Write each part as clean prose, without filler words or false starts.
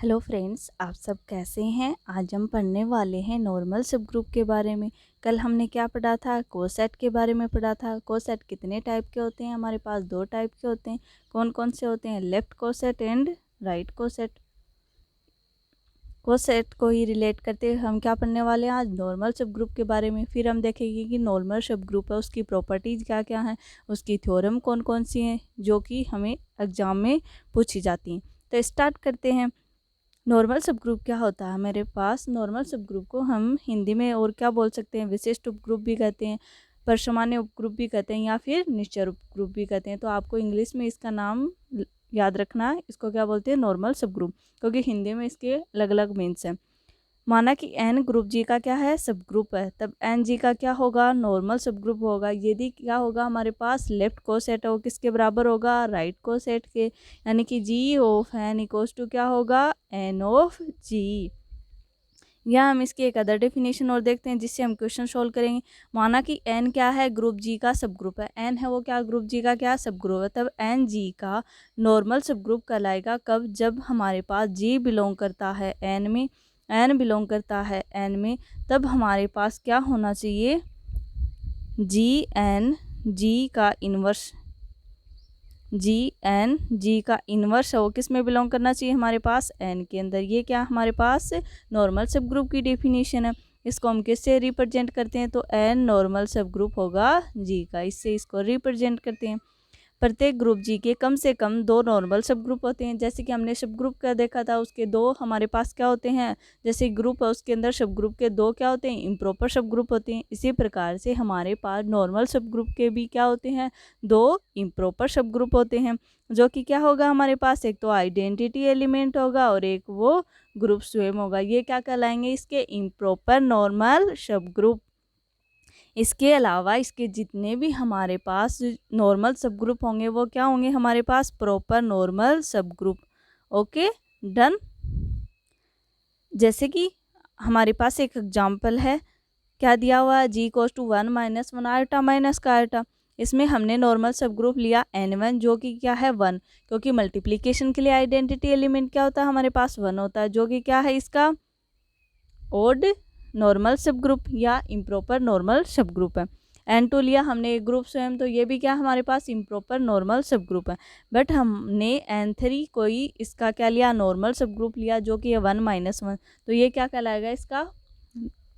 Hello friends, आप सब कैसे हैं। आज हम पढ़ने वाले हैं नॉर्मल सब ग्रुप के बारे में। कल हमने क्या पढ़ा था, कोसेट के बारे में पढ़ा था। कोसेट कितने टाइप के होते हैं, हमारे पास दो टाइप के होते हैं। कौन कौन से होते हैं, left coset and right coset. Coset को ही रिलेट करते हुए हम क्या पढ़ने वाले हैं आज, नॉर्मल सब ग्रुप के बारे में। फिर हम देखेंगे कि नॉर्मल सब ग्रुप है, उसकी प्रॉपर्टीज़ क्या क्या हैं, उसकी थ्योरम कौन कौन सी हैं जो कि हमें एग्जाम में पूछी जाती हैं। तो स्टार्ट करते हैं। नॉर्मल सब ग्रुप क्या होता है हमारे पास। नॉर्मल सब ग्रुप को हम हिंदी में और क्या बोल सकते हैं, विशिष्ट उपग्रुप भी कहते हैं, परसामान्य उपग्रुप भी कहते हैं, या फिर निश्चर उपग्रुप भी कहते हैं। तो आपको इंग्लिश में इसका नाम याद रखना है, इसको क्या बोलते हैं, नॉर्मल सब ग्रुप, क्योंकि हिंदी में इसके अलग अलग मीन्स हैं। माना कि एन ग्रुप जी का क्या है, सब ग्रुप है, तब एन जी का क्या होगा, नॉर्मल सब ग्रुप होगा। यदि क्या होगा हमारे पास लेफ्ट कोसेट है, वो किसके बराबर होगा, राइट कोसेट के, यानी कि जी ऑफ एन इक्वल्स टू क्या होगा, एन ऑफ जी। या हम इसकी एक अदर डेफिनेशन और देखते हैं जिससे हम क्वेश्चन सोल्व करेंगे। माना कि एन क्या है, ग्रुप जी का सब ग्रुप है। एन है वो क्या, ग्रुप जी का क्या सब ग्रुप है, तब एन जी का नॉर्मल सब ग्रुप कहलाएगा कब, जब हमारे पास जी बिलोंग करता है एन में, एन बिलोंग करता है एन में, तब हमारे पास क्या होना चाहिए, जी एन जी का इन्वर्स, जी एन जी का इन्वर्स है वो किस में बिलोंग करना चाहिए, हमारे पास एन के अंदर। ये क्या हमारे पास नॉर्मल सब ग्रुप की डेफिनेशन है। इसको हम किससे रिप्रेजेंट करते हैं, तो एन नॉर्मल सब ग्रुप होगा जी का, इससे इसको रिप्रेजेंट करते हैं। प्रत्येक ग्रुप जी के कम से कम दो नॉर्मल सब ग्रुप होते हैं। जैसे कि हमने सब ग्रुप का देखा था, उसके दो हमारे पास क्या होते हैं, जैसे ग्रुप है उसके अंदर सब ग्रुप के दो क्या होते हैं, इम्प्रॉपर सब ग्रुप होते हैं। इसी प्रकार से हमारे पास नॉर्मल सब ग्रुप के भी क्या होते हैं, दो इम्प्रॉपर सब ग्रुप होते हैं। जो कि क्या होगा हमारे पास, एक तो आइडेंटिटी एलिमेंट होगा और एक वो ग्रुप स्वयं होगा। ये क्या कहलाएंगे, इसके इम्प्रॉपर नॉर्मल सब ग्रुप। इसके अलावा इसके जितने भी हमारे पास नॉर्मल सब ग्रुप होंगे वो क्या होंगे हमारे पास, प्रॉपर नॉर्मल सब ग्रुप। Okay done. जैसे कि हमारे पास एक एग्जाम्पल है, क्या दिया हुआ है, जी इक्वल्स टू 1 - 1 आयोटा माइनस का आयोटा। इसमें हमने नॉर्मल सब ग्रुप लिया n1 जो कि क्या है 1, क्योंकि मल्टीप्लिकेशन के लिए आइडेंटिटी एलिमेंट क्या होता है हमारे पास 1 होता है, जो कि क्या है इसका ओड नॉर्मल सब ग्रुप या इम्प्रॉपर नॉर्मल सब ग्रुप है। n2 लिया हमने एक ग्रुप स्वयं, तो ये भी क्या हमारे पास इम्प्रॉपर नॉर्मल सब ग्रुप है। बट हमने n3 कोई इसका क्या लिया, नॉर्मल सब ग्रुप लिया जो कि 1 - 1, तो ये क्या कहलाएगा इसका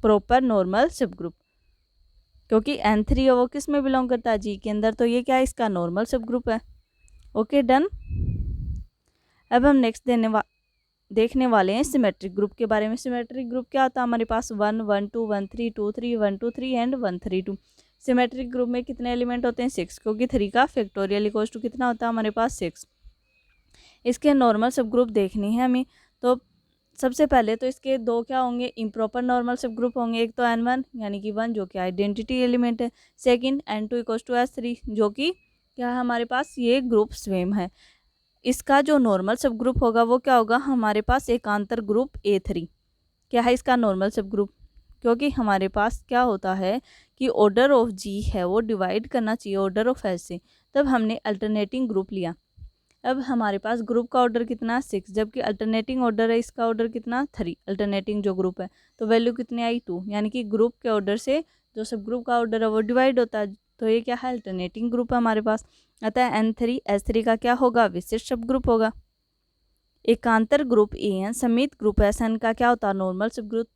प्रॉपर नॉर्मल सब ग्रुप, क्योंकि n3 वो किस में बिलोंग करता है, जी के अंदर, तो ये क्या है इसका नॉर्मल सब ग्रुप है। Okay done. अब हम नेक्स्ट देखने वाले हैं सिमेट्रिक ग्रुप के बारे में। सिमेट्रिक ग्रुप क्या होता है हमारे पास, 1 1 2 1 3 2 3 1 2 3 एंड 1 3 2। सिमेट्रिक ग्रुप में कितने एलिमेंट होते हैं, 6, क्योंकि 3 का फैक्टोरियल इक्वल्स टू कितना होता है हमारे पास 6। इसके नॉर्मल सब ग्रुप देखने हैं हमें, तो सबसे पहले तो इसके दो क्या होंगे, इम्प्रॉपर नॉर्मल सब ग्रुप होंगे। एक तो n1 यानी कि 1 जो कि आइडेंटिटी एलिमेंट है, second n2 equals to s3 जो कि क्या है हमारे पास, ये ग्रुप स्वयं है। इसका जो नॉर्मल सब ग्रुप होगा वो क्या होगा हमारे पास, एकांतर ग्रुप A3 क्या है इसका नॉर्मल सब ग्रुप, क्योंकि हमारे पास क्या होता है कि ऑर्डर ऑफ जी है वो डिवाइड करना चाहिए ऑर्डर ऑफ एस से, तब हमने अल्टरनेटिंग ग्रुप लिया। अब हमारे पास ग्रुप का ऑर्डर कितना 6, जबकि अल्टरनेटिंग ऑर्डर है इसका ऑर्डर कितना 3, अल्टरनेटिंग जो ग्रुप है, तो वैल्यू कितनी आई 2, यानी कि ग्रुप के ऑर्डर से जो सब ग्रुप का ऑर्डर है वो डिवाइड होता है, तो ये क्या है अल्टरनेटिंग ग्रुप है हमारे पास। अतः n3 s3 का क्या होगा, विशिष्ट सब ग्रुप होगा। एकांतर ग्रुप an समित ग्रुप Sn का क्या होता है, नॉर्मल सब ग्रुप।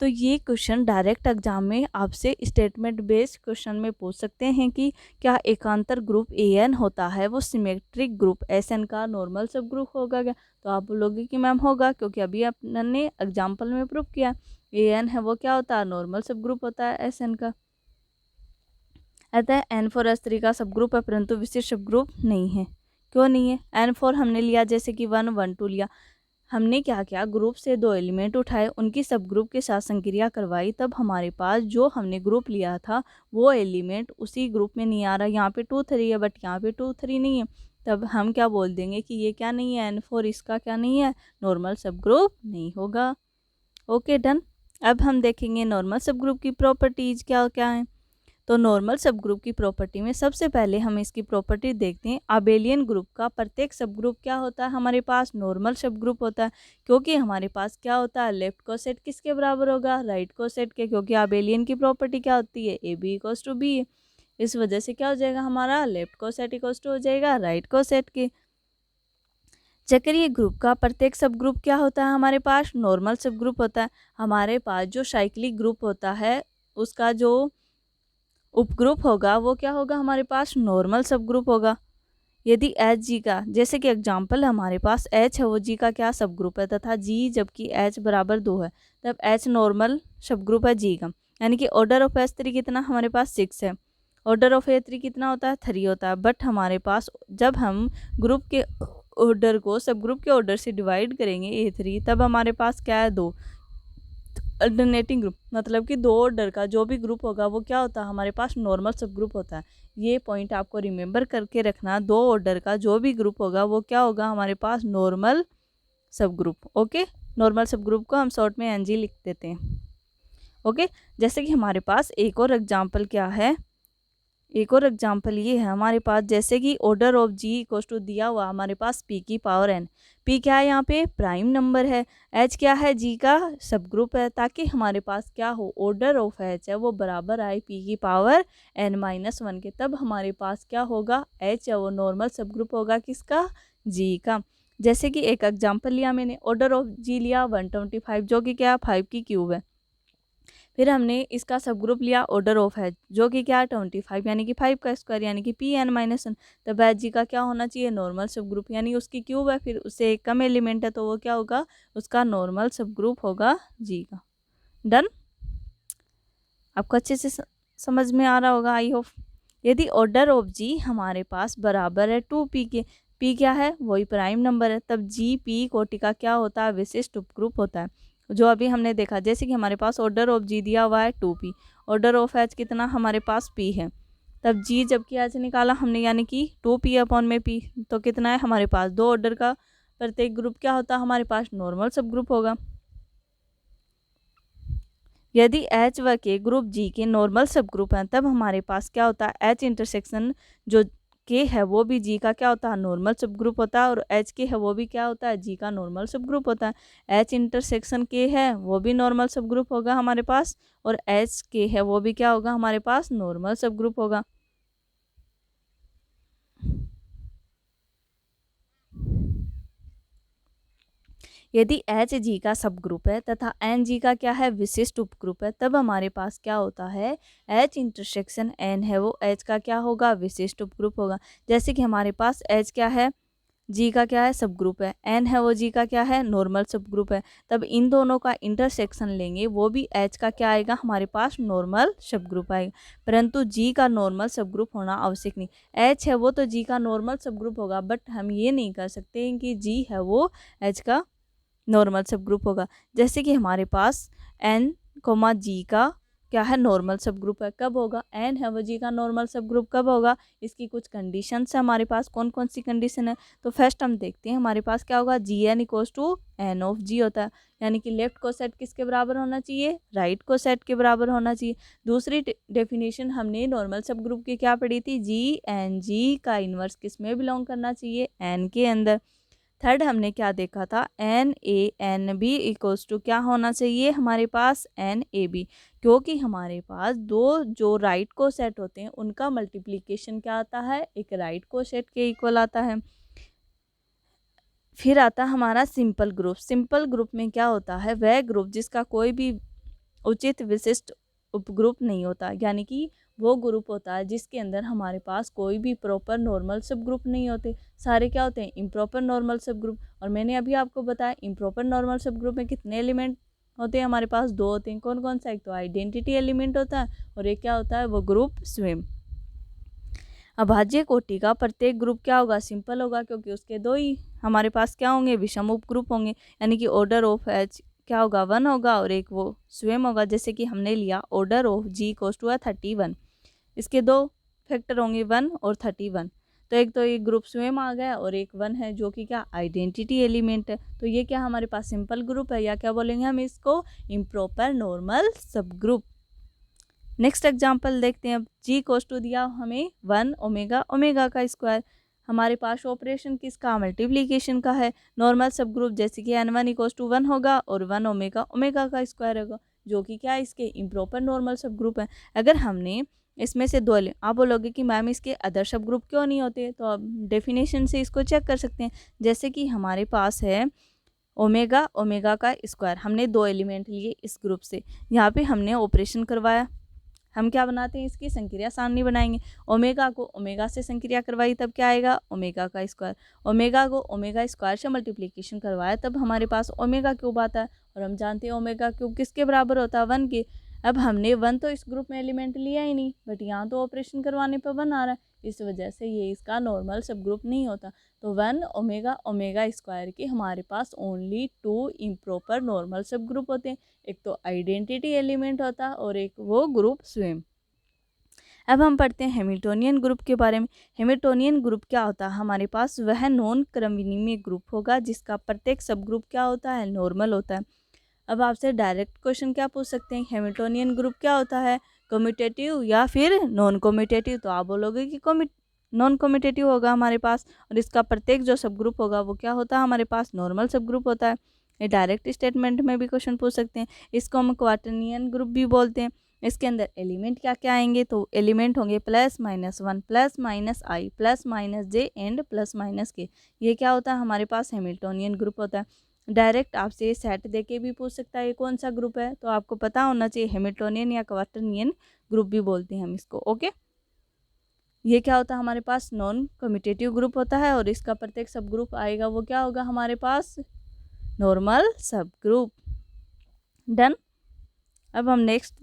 तो ये क्वेश्चन डायरेक्ट एग्जाम में आपसे स्टेटमेंट बेस्ड क्वेश्चन में पूछ सकते हैं कि क्या एकांतर ग्रुप an होता है वो सिमेट्रिक ग्रुप Sn का नॉर्मल सब ग्रुप होगा क्या, तो आप बोलोगे कि मैम होगा, क्योंकि अभी आपने एग्जाम्पल में प्रूव किया an है वो क्या होता है, नॉर्मल सब ग्रुप होता है Sn का। अतः n4 s3 का सब ग्रुप है परंतु विशिष्ट सब ग्रुप नहीं है। क्यों नहीं है, n4 हमने लिया जैसे कि 1 1 2 लिया, हमने क्या किया, ग्रुप से दो एलिमेंट उठाए, उनकी सब ग्रुप के साथ संक्रिया करवाई, तब हमारे पास जो हमने ग्रुप लिया था वो एलिमेंट उसी ग्रुप में नहीं आ रहा। यहाँ पे 2 3 है बट यहाँ पे 2 3 नहीं है, तब हम क्या बोल देंगे कि ये क्या नहीं है, n4 इसका क्या नहीं है, नॉर्मल सब ग्रुप नहीं होगा। Okay done. अब हम देखेंगे नॉर्मल सब ग्रुप की प्रॉपर्टीज क्या क्या है। तो नॉर्मल सब ग्रुप की प्रॉपर्टी में सबसे पहले हम इसकी प्रॉपर्टी देखते हैं। अबेलियन ग्रुप का प्रत्येक सब ग्रुप क्या होता है, हमारे पास नॉर्मल सब ग्रुप होता है, क्योंकि हमारे पास क्या होता है, लेफ्ट कोसेट किसके बराबर होगा, राइट कोसेट के, क्योंकि अबेलियन की प्रॉपर्टी क्या होती है, A B equals to B. इस वजह से क्या हो जाएगा, हमारा लेफ्ट कोसेट इक्वल्स टू हो जाएगा राइट कोसेट के। चक्रीय ग्रुप का प्रत्येक सब ग्रुप क्या होता है, हमारे पास नॉर्मल सब ग्रुप होता है। हमारे पास जो साइक्लिक ग्रुप होता है उसका जो उपग्रुप होगा वो क्या होगा, हमारे पास नॉर्मल सब ग्रुप होगा। यदि एच जी का, जैसे कि एग्जांपल हमारे पास एच है, वो जी का क्या सब ग्रुप है, तथा जी जबकि एच बराबर 2 है, तब एच नॉर्मल सब ग्रुप है जी का। यानी कि ऑर्डर ऑफ एच 3 कितना, हमारे पास 6 है, ऑर्डर ऑफ ए 3 कितना होता है, 3 होता है। बट हमारे पास जब हम ग्रुप के ऑर्डर को सब ग्रुप के ऑर्डर से डिवाइड करेंगे A3, तब हमारे पास क्या है, 2। अल्टरनेटिंग ग्रुप मतलब कि 2 ऑर्डर का जो भी ग्रुप होगा वो क्या होता है, हमारे पास नॉर्मल सब ग्रुप होता है। ये पॉइंट आपको रिमेंबर करके रखना, 2 ऑर्डर का जो भी ग्रुप होगा वो क्या होगा, हमारे पास नॉर्मल सब ग्रुप। ओके, नॉर्मल सब ग्रुप को हम शॉर्ट में NG लिख देते हैं। ओके, जैसे कि हमारे पास एक और एग्जाम्पल क्या है, एक और एग्जाम्पल ये है हमारे पास, जैसे कि order of G equals to दिया हुआ हमारे पास p की पावर n। p क्या है, यहाँ पे प्राइम नंबर है, h क्या है, g का सब ग्रुप है, ताकि हमारे पास क्या हो, ऑर्डर ऑफ h है वो बराबर आए p की पावर n-1 के, तब हमारे पास क्या होगा, h है वो नॉर्मल सब ग्रुप होगा किसका, g का। जैसे कि एक एग्जाम्पल लिया मैंने, ऑर्डर ऑफ g लिया 125, जो कि क्या 5 की क्यूब है। फिर हमने इसका सब ग्रुप लिया ऑर्डर ऑफ है, जो कि क्या है 25, यानी कि 5 का स्क्वायर, यानी कि Pn-1। तब एच जी का क्या होना चाहिए, नॉर्मल सब ग्रुप, यानी उसकी क्यूब है, फिर उससे एक कम एलिमेंट है तो वो क्या होगा, उसका नॉर्मल सब ग्रुप होगा जी का। डन, आपको अच्छे से समझ में आ रहा होगा आई होप। यदि ऑर्डर ऑफ जी हमारे पास बराबर है 2p के, p क्या है, वही प्राइम नंबर है, तब जी p कोटि का क्या होता है, विशिष्ट उपग्रुप होता है, जो अभी हमने देखा। जैसे कि हमारे पास ऑर्डर ऑफ जी दिया हुआ है 2p, ऑर्डर ऑफ एच कितना हमारे पास p है, तब जी जबकि एच निकाला हमने, यानी कि 2p अपॉन में p, तो कितना है हमारे पास, 2 ऑर्डर का प्रत्येक ग्रुप क्या होता है, हमारे पास नॉर्मल सब ग्रुप होगा। यदि एच व के ग्रुप जी के नॉर्मल सब ग्रुप हैं, तब हमारे पास क्या होता है, एच इंटरसेक्शन जो के है वो भी जी का क्या होता है, नॉर्मल सब ग्रुप होता है, और एच के है वो भी क्या होता है, जी का नॉर्मल सब ग्रुप होता है। एच इंटरसेक्शन के है वो भी नॉर्मल सब ग्रुप होगा हमारे पास, और एच के है वो भी क्या होगा हमारे पास, नॉर्मल सब ग्रुप होगा। यदि एच जी का सब ग्रुप है तथा एन जी का क्या है, विशिष्ट उपग्रुप है, तब हमारे पास क्या होता है, एच इंटरसेक्शन एन है वो एच का क्या होगा, विशिष्ट उपग्रुप होगा। जैसे कि हमारे पास एच क्या है, जी का क्या है, सब ग्रुप है, एन है वो जी का क्या है, नॉर्मल सब ग्रुप है, तब इन दोनों का इंटरसेक्शन लेंगे वो भी एच का क्या आएगा, हमारे पास नॉर्मल सब ग्रुप आएगा। परंतु जी का नॉर्मल सब ग्रुप होना आवश्यक नहीं, एच है वो तो जी का नॉर्मल सब ग्रुप होगा, बट हम ये नहीं कर सकते हैं कि जी है वो एच का नॉर्मल सब ग्रुप होगा। जैसे कि हमारे पास एन कोमा जी का क्या है, नॉर्मल सब ग्रुप है, कब होगा, एन है वो जी का नॉर्मल सब ग्रुप कब होगा, इसकी कुछ कंडीशन है हमारे पास। कौन कौन सी कंडीशन है, तो फर्स्ट हम देखते हैं, हमारे पास क्या होगा, G N equals to N of G होता है, यानी कि लेफ्ट को सेट किसके बराबर होना चाहिए, राइट को सेट के बराबर होना चाहिए। दूसरी डेफिनेशन हमने नॉर्मल सब ग्रुप की क्या पढ़ी थी, जी एन जी का इन्वर्स किस में बिलोंग करना चाहिए, एन के अंदर। थर्ड हमने क्या देखा था, N A N B equals to क्या होना चाहिए हमारे पास, एन ए बी, क्योंकि हमारे पास दो जो राइट को सेट होते हैं उनका मल्टीप्लिकेशन क्या आता है, एक राइट को सेट के इक्वल आता है। फिर आता है हमारा सिंपल ग्रुप। सिंपल ग्रुप में क्या होता है, वह ग्रुप जिसका कोई भी उचित विशिष्ट उपग्रुप नहीं होता, यानी कि वो ग्रुप होता है जिसके अंदर हमारे पास कोई भी प्रॉपर नॉर्मल सब ग्रुप नहीं होते, सारे क्या होते हैं, इम्प्रॉपर नॉर्मल सब ग्रुप। और मैंने अभी आपको बताया इम्प्रॉपर नॉर्मल सब ग्रुप में कितने एलिमेंट होते हैं, हमारे पास 2 होते हैं। कौन कौन सा, एक तो आइडेंटिटी एलिमेंट होता है और एक क्या होता है, वो ग्रुप स्वयं। अभाज्य कोटि का प्रत्येक ग्रुप क्या होगा, सिंपल होगा, क्योंकि उसके 2 ही हमारे पास क्या होंगे, विषम उप ग्रुप होंगे, यानी कि ऑर्डर ऑफ एच क्या होगा, 1 होगा और एक वो स्वयं होगा। जैसे कि हमने लिया order of G equals to 31, इसके 2 फैक्टर होंगे 1 और 31, तो एक तो एक ग्रुप स्वयं आ गया और एक 1 है जो कि क्या आइडेंटिटी एलिमेंट है। तो ये क्या हमारे पास सिंपल ग्रुप है, या क्या बोलेंगे हम इसको, इम्प्रॉपर नॉर्मल सब ग्रुप। नेक्स्ट एग्जांपल देखते हैं अब। जी इक्वल्स टू दिया हमें 1 ओमेगा ओमेगा का स्क्वायर। हमारे पास ऑपरेशन किसका, मल्टीप्लिकेशन का है। नॉर्मल सब ग्रुप जैसे कि n1 इक्वल्स टू 1 होगा और 1 ओमेगा ओमेगा का स्क्वायर होगा, जो कि क्या है, इसके इम्प्रॉपर नॉर्मल सब ग्रुप है। अगर हमने इसमें से दो ले, आप बोलोगे कि मैम इसके अदर सब ग्रुप क्यों नहीं होते, तो आप डेफिनेशन से इसको चेक कर सकते हैं। जैसे कि हमारे पास है ओमेगा ओमेगा का स्क्वायर, हमने दो एलिमेंट लिए इस ग्रुप से, यहाँ पे हमने ऑपरेशन करवाया। हम क्या बनाते हैं, इसकी संक्रिया सारणी बनाएंगे। ओमेगा को ओमेगा से संक्रिया करवाई तब क्या आएगा, ओमेगा का स्क्वायर। ओमेगा को ओमेगा स्क्वायर से मल्टीप्लिकेशन करवाया तब हमारे पास ओमेगा क्यूब आता है। और हम जानते हैं ओमेगा क्यूब किसके बराबर होता है, 1 के। अब हमने 1 तो इस ग्रुप में एलिमेंट लिया ही नहीं, बट यहाँ तो ऑपरेशन करवाने पर 1 आ रहा है, इस वजह से ये इसका नॉर्मल सब ग्रुप नहीं होता। तो 1 ओमेगा ओमेगा स्क्वायर के हमारे पास ओनली 2 इम्प्रॉपर नॉर्मल सब ग्रुप होते हैं, एक तो आइडेंटिटी एलिमेंट होता है और एक वो ग्रुप स्वयं। अब हम पढ़ते हैं हैमिल्टोनियन ग्रुप के बारे में। हैमिल्टोनियन ग्रुप क्या होता है, हमारे पास वह नॉन क्रम विनिमय ग्रुप होगा जिसका प्रत्येक सब ग्रुप क्या होता है, नॉर्मल होता है। अब आपसे डायरेक्ट क्वेश्चन क्या पूछ सकते हैं, हैमिल्टोनियन ग्रुप क्या होता है, कम्यूटेटिव या फिर नॉन कम्यूटेटिव, तो आप बोलोगे कि नॉन कम्यूटेटिव होगा हमारे पास, और इसका प्रत्येक जो सब ग्रुप होगा वो क्या होता है, हमारे पास नॉर्मल सब ग्रुप होता है। ये डायरेक्ट स्टेटमेंट में भी क्वेश्चन पूछ सकते हैं। इसको हम क्वार्टरनियन ग्रुप भी बोलते हैं। इसके अंदर एलिमेंट क्या क्या आएंगे, तो एलिमेंट होंगे +-1 +-i +-j एंड +-k। ये क्या होता है, हमारे पास हैमिल्टोनियन ग्रुप होता है। डायरेक्ट आपसे सेट दे के भी पूछ सकता है ये कौन सा ग्रुप है, तो आपको पता होना चाहिए हैमिल्टोनियन या क्वार्टरनियन ग्रुप भी बोलते हैं हम इसको। ओके, ये क्या होता है, हमारे पास नॉन कम्यूटेटिव ग्रुप होता है और इसका प्रत्येक सब ग्रुप आएगा वो क्या होगा, हमारे पास नॉर्मल सब ग्रुप। डन। अब हम नेक्स्ट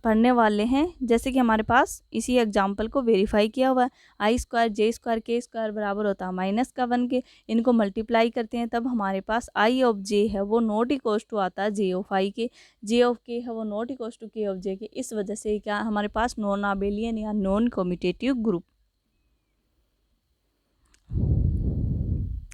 पढ़ने वाले हैं, जैसे कि हमारे पास इसी एग्जाम्पल को वेरीफाई किया हुआ है। i² j² k² बराबर होता है -1 के। इनको मल्टीप्लाई करते हैं तब हमारे पास i ऑफ j है वो नॉट इक्वल्स टू आता है j ऑफ i के, j ऑफ k है वो not equals to k of j के। इस वजह से क्या हमारे पास नॉन आबेलियन या नॉन कम्यूटेटिव ग्रुप।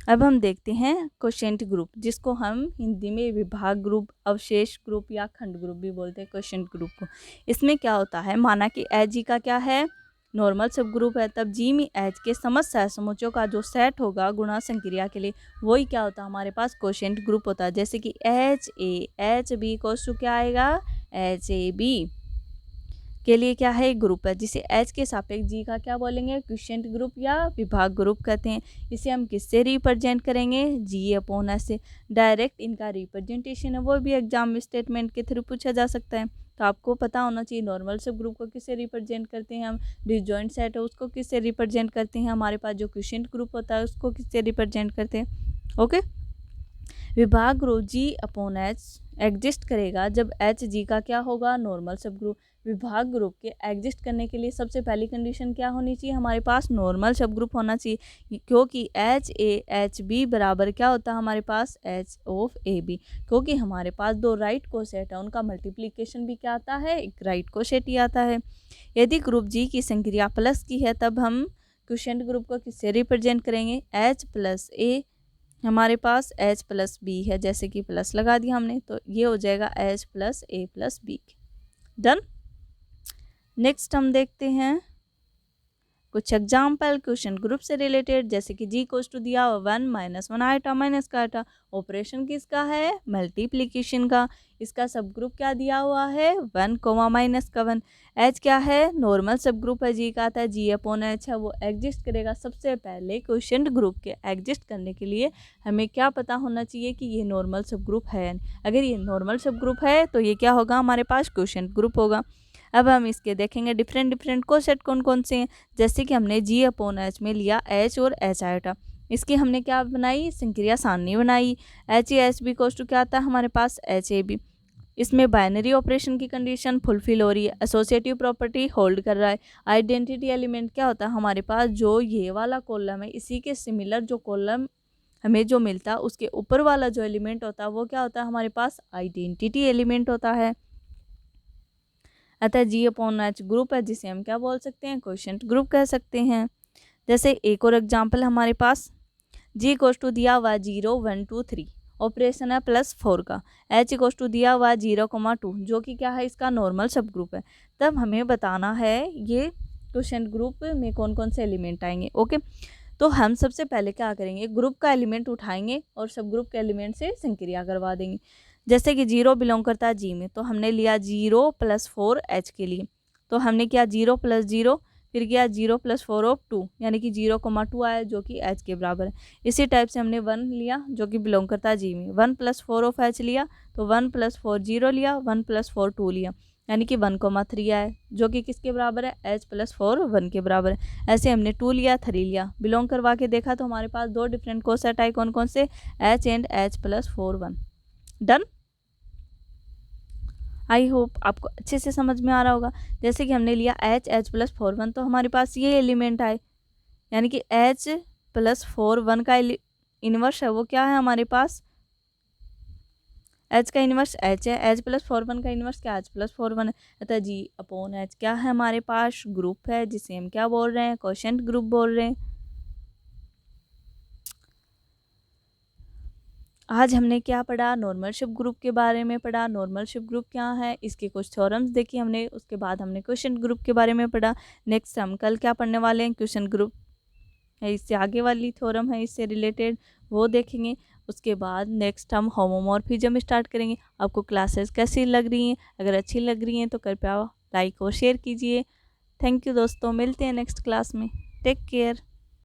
अब हम देखते हैं क्वोशिएंट ग्रुप, जिसको हम हिंदी में विभाग ग्रुप, अवशेष ग्रुप या खंड ग्रुप भी बोलते हैं क्वोशिएंट ग्रुप को। इसमें क्या होता है, माना कि एच जी का क्या है, नॉर्मल सब ग्रुप है, तब जी में एच के समस्त सहसमुचों का जो सेट होगा गुणा संक्रिया के लिए वही क्या होता है, हमारे पास क्वोशिएंट ग्रुप होता है। जैसे कि H A H B equals to क्या आएगा, एच ए बी के लिए क्या है, ग्रुप है, जिसे एच के सापेक्ष जी का क्या बोलेंगे, क्वोशिएंट ग्रुप या विभाग ग्रुप कहते हैं। इसे हम किससे रिप्रेजेंट करेंगे, जी अपॉन एस से। डायरेक्ट इनका रिप्रेजेंटेशन है वो भी एग्जाम में स्टेटमेंट के थ्रू पूछा जा सकता है, तो आपको पता होना चाहिए नॉर्मल सब ग्रुप को किससे रिप्रेजेंट करते हैं हम, डिसजॉइंट सेट है उसको किससे रिप्रेजेंट करते हैं, हमारे पास जो क्वोशिएंट ग्रुप होता है उसको किससे रिप्रेजेंट करते हैं। ओके, विभाग ग्रुप जी अपॉन एच एग्जिस्ट करेगा जब एच जी का क्या होगा, नॉर्मल सब ग्रुप। विभाग ग्रुप के एग्जिस्ट करने के लिए सबसे पहली कंडीशन क्या होनी चाहिए, हमारे पास नॉर्मल सब ग्रुप होना चाहिए, क्योंकि एच ए एच बी बराबर क्या होता है हमारे पास, एच ऑफ ए बी। क्योंकि हमारे पास दो राइट को सेट है, उनका मल्टीप्लिकेशन भी क्या आता है, एक राइट को सेट ही आता है। यदि ग्रुप जी की संक्रिया प्लस की है तब हम क्वोशिएंट ग्रुप को किससे रिप्रेजेंट करेंगे, एच प्लस ए। हमारे पास एच प्लस बी है, जैसे कि प्लस लगा दिया हमने, तो ये हो जाएगा एच प्लस ए प्लस बी। डन। नेक्स्ट हम देखते हैं कुछ एग्जाम्पल क्वोशिएंट ग्रुप से रिलेटेड, जैसे कि जी इक्वल्स टू दिया 1 -1 आइटा माइनस का आइटा, ऑपरेशन किसका है, मल्टीप्लिकेशन का। इसका सब ग्रुप क्या दिया हुआ है, 1 -1। एच क्या है, नॉर्मल सब ग्रुप है, जी का आता है जी अपॉन एच है, वो एग्जिस्ट करेगा। सबसे पहले क्वोशिएंट ग्रुप के एग्जिस्ट करने के लिए हमें क्या पता होना चाहिए कि ये नॉर्मल सब ग्रुप है। अगर ये नॉर्मल सब ग्रुप है तो ये क्या होगा, हमारे पास क्वोशिएंट ग्रुप होगा। अब हम इसके देखेंगे डिफरेंट को सेट कौन कौन से हैं, जैसे कि हमने जी अपॉन एच में लिया एच और एच आइटा, इसकी हमने क्या बनाई, संक्रिया सारणी बनाई। H A H B goes to क्या आता है हमारे पास, एच ए बी। इसमें बाइनरी ऑपरेशन की कंडीशन फुलफिल हो रही है, एसोसिएटिव प्रॉपर्टी होल्ड कर रहा है। आइडेंटिटी एलिमेंट क्या होता है हमारे पास, जो ये वाला कॉलम है इसी के सिमिलर जो कॉलम हमें जो मिलता है उसके ऊपर वाला जो एलिमेंट होता है वो क्या होता है हमारे पास, आइडेंटिटी एलिमेंट होता है। अतः जी अपॉन एच ग्रुप है, जिसे हम क्या बोल सकते हैं, क्वोशिएंट ग्रुप कह सकते हैं। जैसे एक और एग्जांपल हमारे पास जी इक्वल्स टू दिया हुआ 0 1 2 3 ऑपरेशन है +4 का। H इक्वल टू दिया हुआ 0,2 जो कि क्या है, इसका नॉर्मल सब ग्रुप है। तब हमें बताना है ये क्वेश्चन ग्रुप में कौन कौन से एलिमेंट आएंगे। ओके, तो हम सबसे पहले क्या करेंगे, ग्रुप का एलिमेंट उठाएंगे और सब ग्रुप के एलिमेंट से संक्रिया करवा देंगे। जैसे कि 0 बिलोंग करता है जी में, तो हमने लिया 0 + 4 H के लिए, तो हमने किया 0 + 0, फिर किया 0 + 4 ऑफ 2 यानी कि 0,2 आया जो कि H के बराबर है। इसी टाइप से हमने 1 लिया जो कि बिलोंग करता है जी में, 1 + 4 ऑफ H लिया, तो 1 + 4 0 लिया, 1 + 4 2 लिया, यानी कि 1,3 आया जो कि किसके बराबर है, H + 4 1 के बराबर है। ऐसे हमने 2 लिया, 3 लिया, बिलोंग करवा के देखा तो हमारे पास 2 डिफरेंट कोसेट आए, कौन कौन से, H and H + 4 1। Done. I hope आपको अच्छे से समझ में आ रहा होगा। जैसे कि हमने लिया H + 4 1, तो हमारे पास ये एलिमेंट आए, यानी कि H + 4 1 का इनवर्स है वो क्या है हमारे पास, H का इनवर्स H है, H + 4 1 का इनवर्स क्या, H + 4 1 है, अतः G/H क्या है हमारे पास, ग्रुप है जिसे हम क्या बोल रहे हैं, क्वोशिएंट ग्रुप बोल रहे हैं। आज हमने क्या पढ़ा, नॉर्मल शेप ग्रुप के बारे में पढ़ा। नॉर्मल शेप ग्रुप क्या है, इसके कुछ थ्योरम्स देखे हमने, उसके बाद हमने क्वेश्चन ग्रुप के बारे में पढ़ा। नेक्स्ट हम कल क्या पढ़ने वाले हैं, क्वेश्चन ग्रुप है, इससे आगे वाली थ्योरम है इससे रिलेटेड, वो देखेंगे। उसके बाद नेक्स्ट हम होमोमॉर्फिज्म स्टार्ट करेंगे। आपको क्लासेस कैसी लग रही हैं, अगर अच्छी लग रही हैं तो कृपया लाइक और शेयर कीजिए। थैंक यू दोस्तों, मिलते हैं नेक्स्ट क्लास में, टेक केयर।